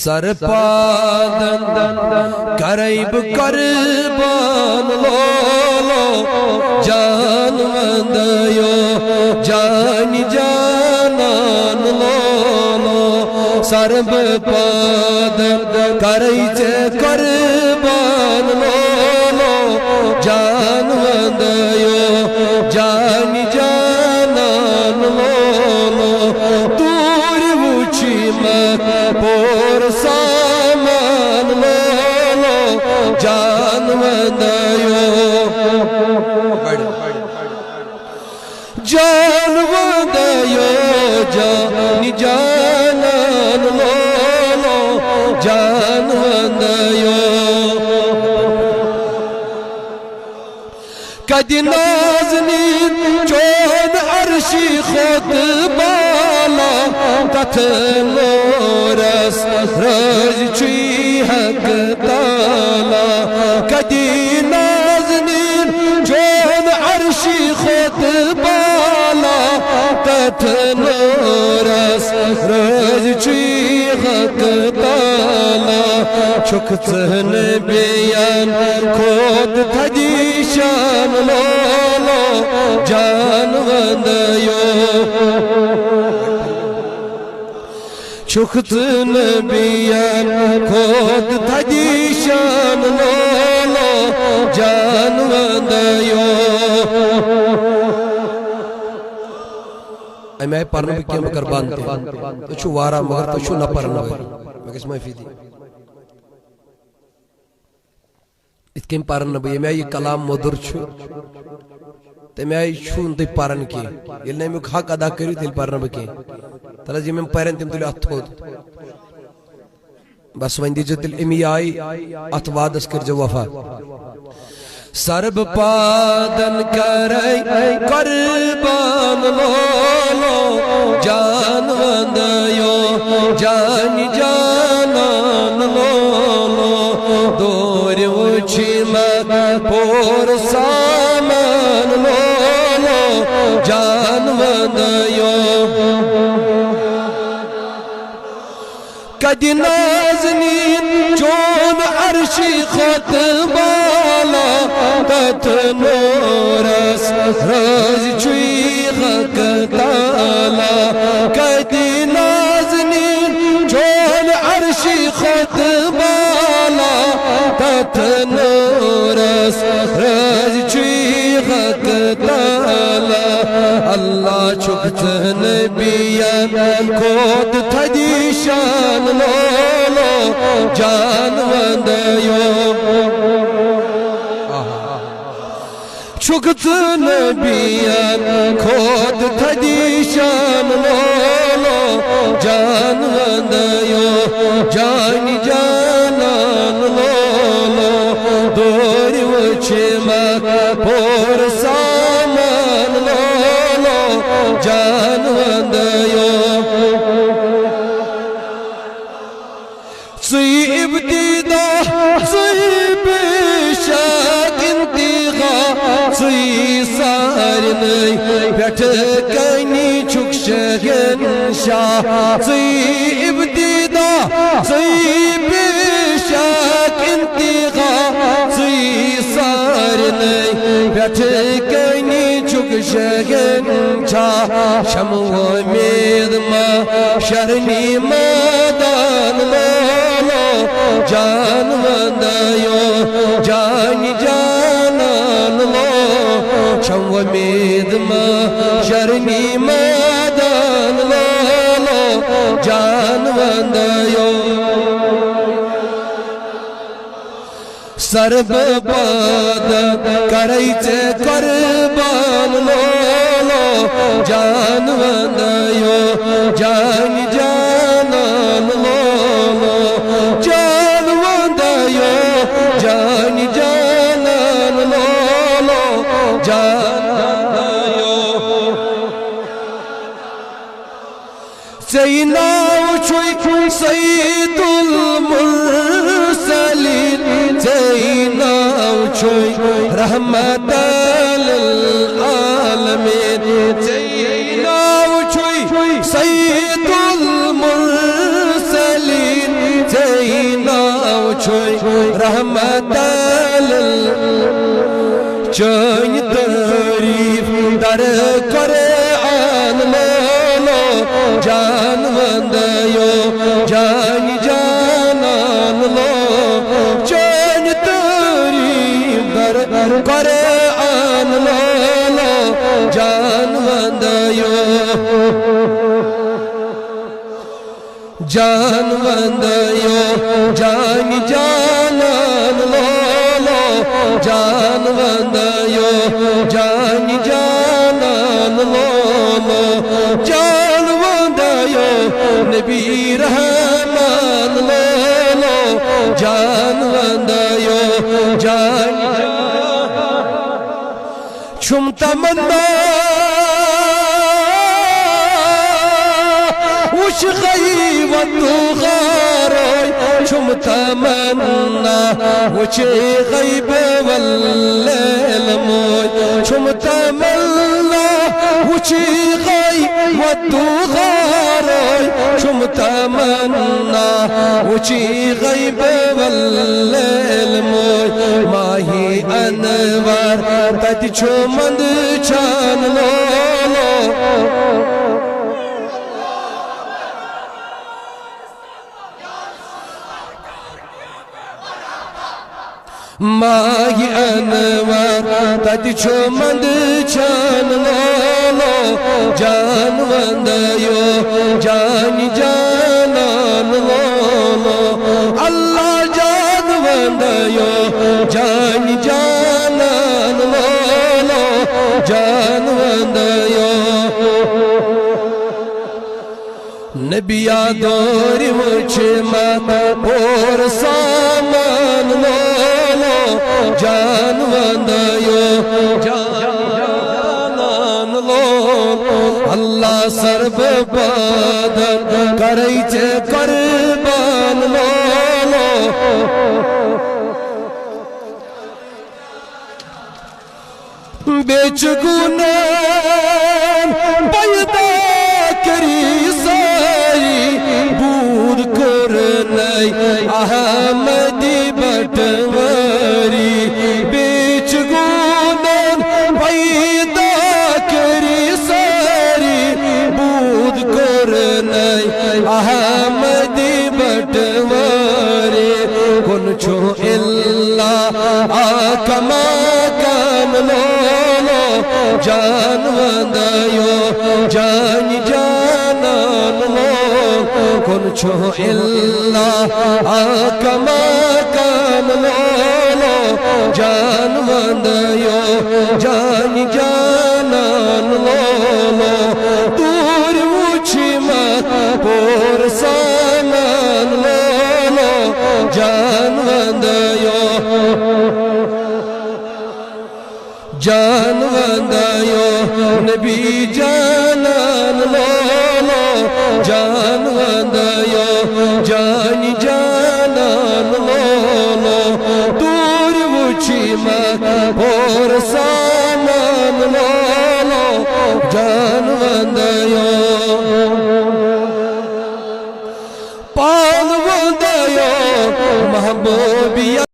सरपादन करैब कुर्बान लोलो जान वंदयो जान जानन लोलो सरब पादन करैच कुर्बान लोलो जान वंदयो जान जानन लोलो दूर वुची पोर सामान लोलो जान वंदयो जान वंदयो जान जानन लोलो जान वंदयो कदी नाज़नीन चोन अर्शी खुद बाला तथ नूरस रज ची हक ताला कदी नाज़नीन चोन अर्शी खुद बाला तथ नूरस रज ची हक ताला छुक चहन बेयान खुद थदीशान लोलो जान वंदयो छुक नबियान खुद थदीशान लोलो जान वंदयो मैं पढ़ने भी क्या मगर बांधते तो छु वारा मगर तो छु न पढ़ना मैं किस माफी दी इतकें पढ़ना भी मैं ये कलाम मधुर छु ते मैं छून ते पढ़न की ये नहीं मैं हक अदा करी तिल पढ़ना भी तला जी मैं पढ़न तिम तुले अथोद बस वंदी जो तिल इमी आई अथवादस कर जो वफा सर्ब पादन करे कुर्बान लोलो जान वंदयो जान जानन लोलो दूर उछी पोर सामान लोलो जान वंदयो कदी नाज़नीन चोन अर्शी खुद बाला तथ नूरस रज चुई हक ताला कदी नाज़नीन चोन अर्शी खुद बाला तथ नूरस रज चुई हक ताला अल्लाह छुक नबियान खुद थदीशान लोलो जान वंदयो छुक नबियान खुद थदीशान लोलो जान वंदयो जान जानन लोलो दूर वुछे पोर सामान लोलो जान वंदयो सुई इब्तिदा सुई बेशक इंतिहा सुई सारन बैठ कनी छुक शहंशाह सुई इब्तिदा सुई बेशक इंतिहा सुई सारन बैठ कनी छुक शहंशाह शमो उम्मीद मा शरनी मैदान लोलो जान वंदयो जान जानन लो शम उम्मीद मा शरनी मैदान लोलो जान वंदयो सर्ब पादन करैच कुर्बान लोलो जान वंदयो जान जानन लोलो जान वंदयो जान जानन लोलो जान वंदयो सैनाव छुई सैयदुल मुरसलीन सैनाव छुई रहमतल आलमीन सैयदुल मुरसलीन रहमतल चन तारीफ दर करे आन लो जान वंदयो जान जानान लो चन तारीफ दर करे आन लो जान वंदयो जान वंदयो जान जानान लो जान वंदयो जान जानान लो जान वंदयो नबी रहमान लो जान वंदयो जान छुम तमन्ना उश गईबत गारोय छुम तमन्ना उश गईब वल्लैल मोय छुम तमन्ना उश गईबत गारोय छुम तमन्ना उश गईब वल्लैल मोय माही अनवर तत छुमंद चान लो माही अनवर तत छुमंद चान लो जान वंदयो जान जानान लो अल्लाह जान वंदयो जान जानान लो जान वंदयो नबिया दौर मुझे मत और सामान लो जान वंदयो जानान लो अल्लाह सर्व बदन करई छे कुर्बान लो बेचुगुनान पैदा करी सारी बूद करनई अहमदी बटवारी बेचुगुनान पैदा करी सारी बूद करनई अहमदी बटवारी कुन छो इल्ला आकमा कान लो जान वंदयो जान जानान लो कुन छो इल्ला आकमा कान लो जान वंदयो जान जानान लो दूर मुझी मत पोर सामान लो जान वंदयो जान वंदयो नबी जानान लो जान वंदयो जान जानान लो दूर मुझी मत और सामान लो जान वंदयो पाल वंदयो महबूबिया